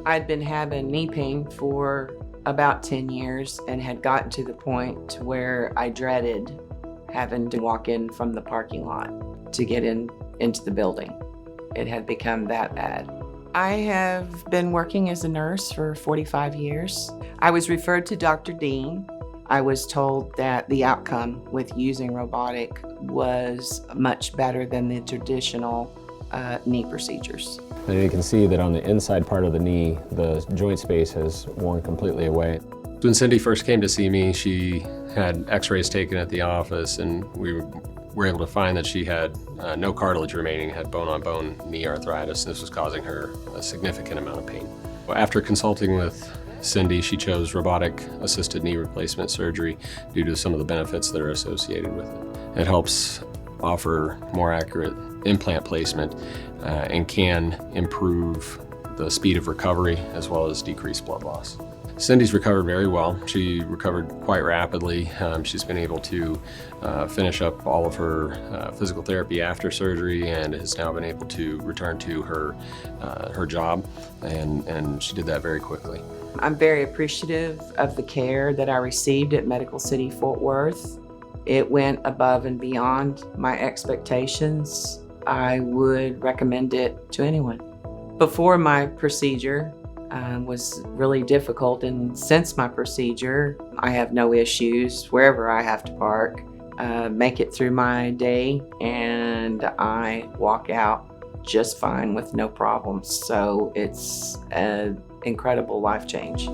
I'd been having knee pain for about 10 years and had gotten to the point to where I dreaded having to walk in from the parking lot to get into the building. It had become that bad. I have been working as a nurse for 45 years. I was referred to Dr. Dean. I was told that the outcome with using robotic was much better than the traditional knee procedures. And you can see that on the inside part of the knee, the joint space has worn completely away. When Cindy first came to see me, she had x-rays taken at the office, and we were able to find that she had no cartilage remaining, had bone-on-bone knee arthritis, and this was causing her a significant amount of pain. After consulting with Cindy, she chose robotic assisted knee replacement surgery due to some of the benefits that are associated with it. It helps offer more accurate implant placement and can improve the speed of recovery as well as decrease blood loss. Cindy's recovered very well. She recovered quite rapidly. She's been able to finish up all of her physical therapy after surgery and has now been able to return to her job, and she did that very quickly. I'm very appreciative of the care that I received at Medical City Fort Worth. It went above and beyond my expectations. I would recommend it to anyone. Before my procedure was really difficult, and since my procedure, I have no issues wherever I have to park, make it through my day, and I walk out just fine with no problems. So it's an incredible life change.